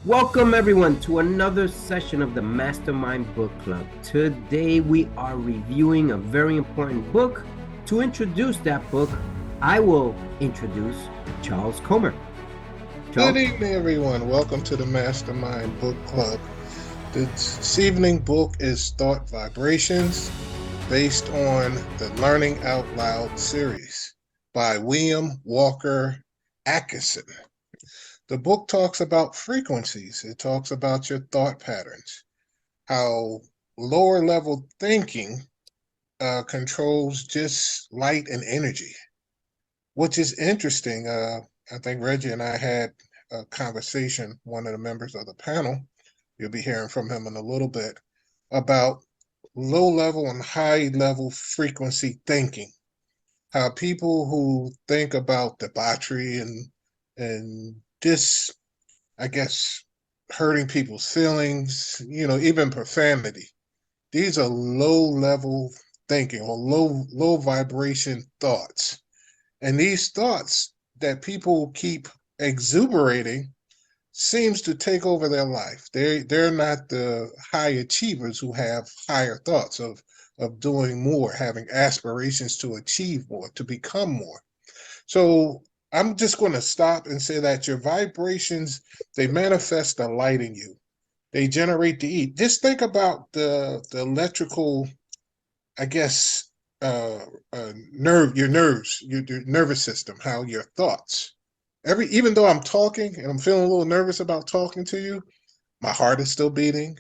Welcome everyone to another session of the Mastermind Book Club. Today we are reviewing a very important book. To introduce that book, I will introduce Charles Comer. Charles? Good evening everyone. Welcome to the Mastermind Book Club. This evening book is Thought Vibrations, based on the Learning Out Loud series by William Walker Atkinson. The book talks about frequencies. It talks about your thought patterns, how lower level thinking controls just light and energy, which is interesting. I think Reggie and I had a conversation, one of the members of the panel, you'll be hearing from him in a little bit, about low level and high level frequency thinking, how people who think about debauchery and just, I guess, hurting people's feelings, even profanity. These are low-level thinking or low vibration thoughts. And these thoughts that people keep exuberating seems to take over their life. They're not the high achievers who have higher thoughts of doing more, having aspirations to achieve more, to become more. So I'm just going to stop and say that your vibrations, they manifest the light in you. They generate the heat. Just think about the electrical, I guess, your nerves, your nervous system, how your thoughts. Even though I'm talking and I'm feeling a little nervous about talking to you, my heart is still beating.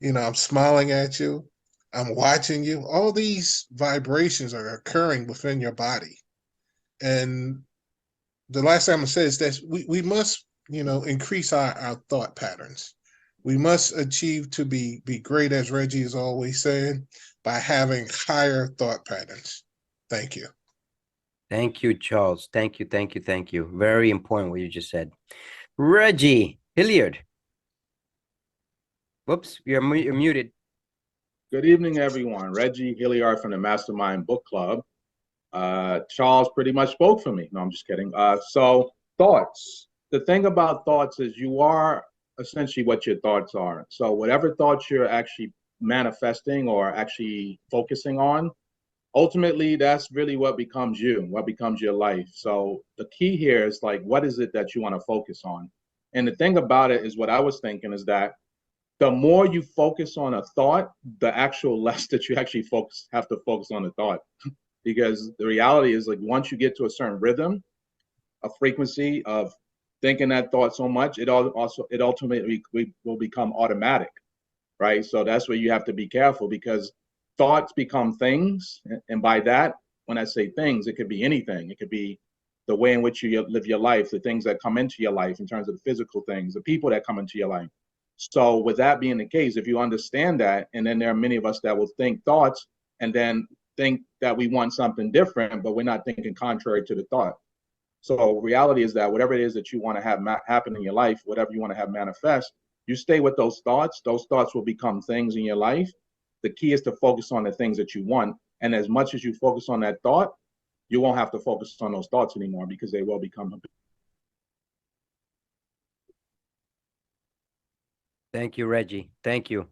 I'm smiling at you. I'm watching you. All these vibrations are occurring within your body. And the last thing I'm going to say is that we must, increase our thought patterns. We must achieve to be great, as Reggie is always saying, by having higher thought patterns. Thank you. Thank you, Charles. Thank you. Very important what you just said. Reggie Hilliard. Whoops, you're muted. Good evening, everyone. Reggie Hilliard from the Mastermind Book Club. Charles pretty much spoke for me. No, I'm just kidding. So thoughts. The thing about thoughts is you are essentially what your thoughts are. So whatever thoughts you're actually manifesting or actually focusing on, ultimately that's really what becomes you, what becomes your life. So the key here is like, what is it that you want to focus on? And the thing about it is what I was thinking is that the more you focus on a thought, the actual less that you actually have to focus on the thought. Because the reality is, like, once you get to a certain rhythm, a frequency of thinking that thought so much, it ultimately will become automatic, right? So that's where you have to be careful, because thoughts become things. And by that, when I say things, it could be anything. It could be the way in which you live your life, the things that come into your life in terms of the physical things, the people that come into your life. So with that being the case, if you understand that, and then there are many of us that will think thoughts and then think that we want something different, but we're not thinking contrary to the thought. So reality is that whatever it is that you want to have happen in your life, whatever you want to have manifest, you stay with those thoughts will become things in your life. The key is to focus on the things that you want. And as much as you focus on that thought, you won't have to focus on those thoughts anymore, because they will become a. Thank you, Reggie. Thank you.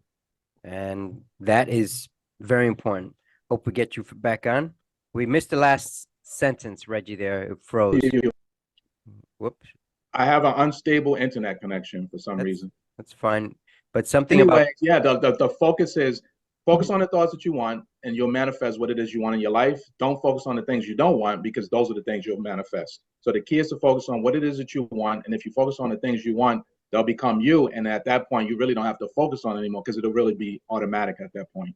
And that is very important. Hope we get you back on. We missed the last sentence, Reggie, there. It froze. Whoops. I have an unstable internet connection for some reason. That's fine. But something anyway, about... Yeah, the focus is focus on the thoughts that you want, and you'll manifest what it is you want in your life. Don't focus on the things you don't want, because those are the things you'll manifest. So the key is to focus on what it is that you want. And if you focus on the things you want, they'll become you. And at that point, you really don't have to focus on it anymore, because it'll really be automatic at that point.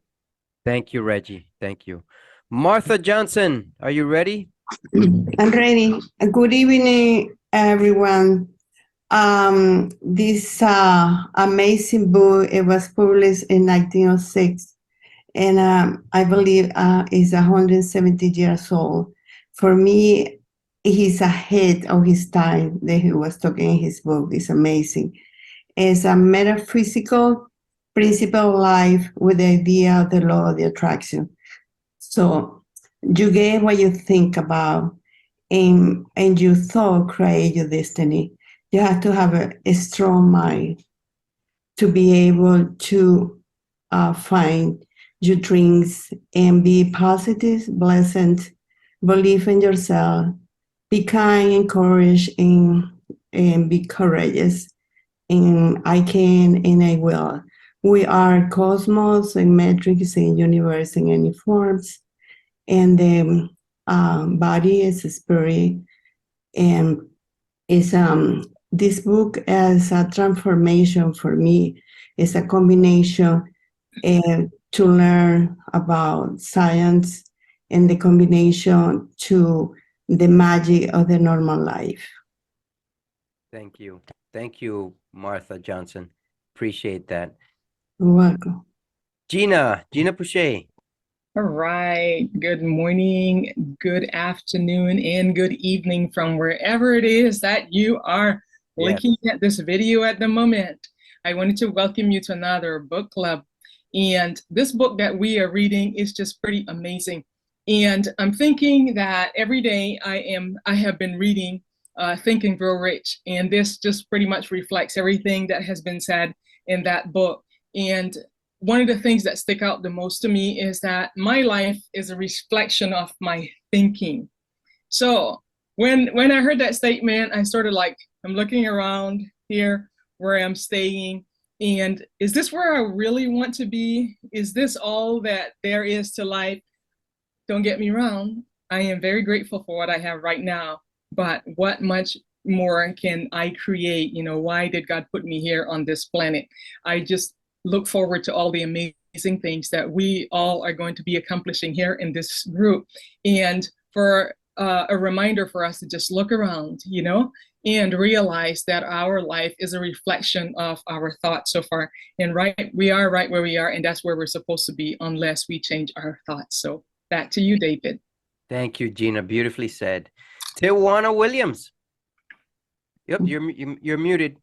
Thank you, Reggie. Thank you. Martha Johnson, are you ready? I'm ready. Good evening, everyone. This amazing book, it was published in 1906, and I believe is 170 years old. For me, he's ahead of his time that he was talking in his book. It's amazing. It's a metaphysical principle of life with the idea of the law of the attraction. So you get what you think about, and your thought create your destiny. You have to have a strong mind to be able to find your dreams and be positive, pleasant, believe in yourself, be kind, encourage, and be courageous. And I can and I will. We are cosmos and metrics and universe in any forms. And the body is a spirit. And is this book as a transformation for me. It's a combination to learn about science and the combination to the magic of the normal life. Thank you. Thank you, Martha Johnson. Appreciate that. You're welcome. Gina Pouchet. All right. Good morning, good afternoon, and good evening from wherever it is that you are looking at this video at the moment. I wanted to welcome you to another book club. And this book that we are reading is just pretty amazing. And I'm thinking that every day I have been reading Think and Grow Rich. And this just pretty much reflects everything that has been said in that book. And one of the things that stick out the most to me is that my life is a reflection of my thinking. So when I heard that statement, I started like, I'm looking around here where I'm staying, and is this where I really want to be? Is this all that there is to life? Don't get me wrong, I am very grateful for what I have right now, but what much more can I create? You know, why did God put me here on this planet? I just look forward to all the amazing things that we all are going to be accomplishing here in this group. And for a reminder for us to just look around, you know, and realize that our life is a reflection of our thoughts so far. And we are right where we are, and that's where we're supposed to be unless we change our thoughts. So back to you, David. Thank you, Gina. Beautifully said. Tijuana Williams. Yep, you're muted.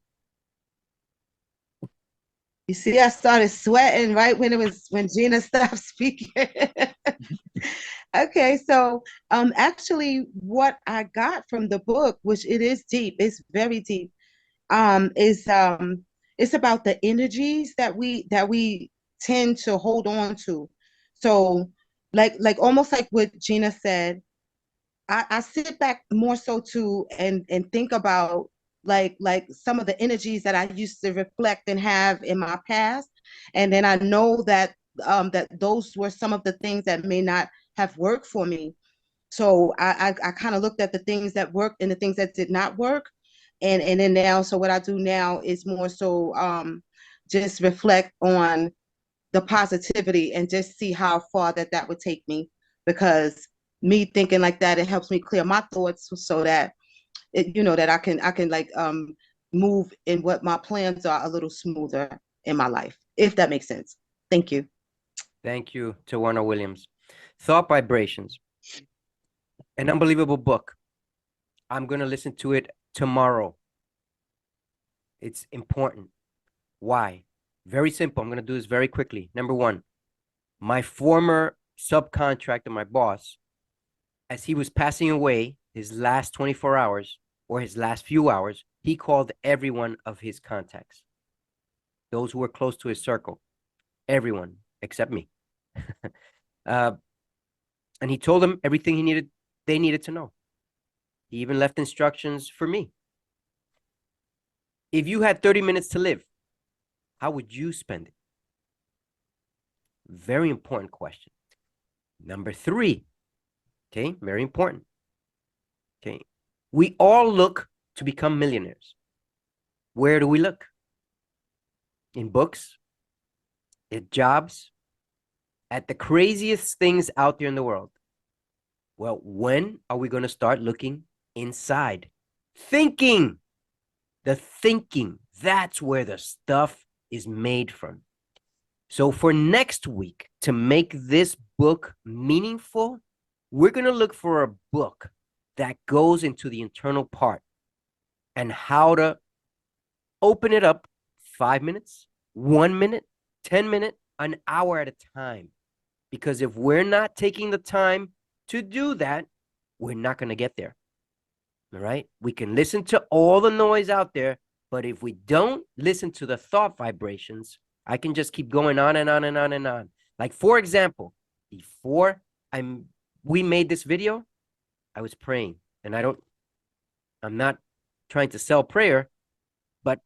You see, I started sweating right when Gina stopped speaking. Okay, so actually what I got from the book, which it is deep, it's very deep, is it's about the energies that we tend to hold on to. So like almost like what Gina said, I sit back more so too and think about like some of the energies that I used to reflect and have in my past. And then I know that that those were some of the things that may not have worked for me. So I kind of looked at the things that worked and the things that did not work. And then now, so what I do now is more so just reflect on the positivity and just see how far that would take me. Because me thinking like that, it helps me clear my thoughts so that that I can like move in what my plans are a little smoother in my life, if that makes sense. Thank you. Thank you, Tawana Williams. Thought Vibrations. An unbelievable book. I'm going to listen to it tomorrow. It's important. Why? Very simple. I'm going to do this very quickly. Number one, my former subcontractor, my boss, as he was passing away, his last 24 hours or his last few hours, he called every one of his contacts, those who were close to his circle, everyone except me. And he told them everything they needed to know. He even left instructions for me. If you had 30 minutes to live, how would you spend it? Very important question. Number three, okay, very important. Okay, we all look to become millionaires. Where do we look? In books, at jobs, at the craziest things out there in the world. Well, when are we going to start looking inside? Thinking. The thinking, that's where the stuff is made from. So for next week, to make this book meaningful, we're going to look for a book that goes into the internal part and how to open it up 5 minutes, 1 minute, 10 minutes, an hour at a time. Because if we're not taking the time to do that, we're not going to get there. All right. We can listen to all the noise out there, but if we don't listen to the thought vibrations, I can just keep going on and on and on and on. Like, for example, before we made this video, I was praying, and I'm not trying to sell prayer, but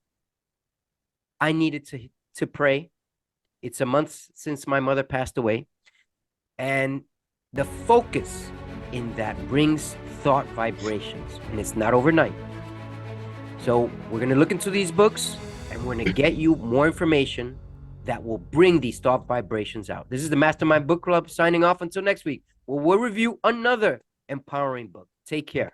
I needed to pray. It's a month since my mother passed away, and the focus in that brings thought vibrations, and it's not overnight. So we're going to look into these books, and we're going to get you more information that will bring these thought vibrations out. This is the Mastermind Book Club signing off until next week, where we'll review another empowering book. Take care.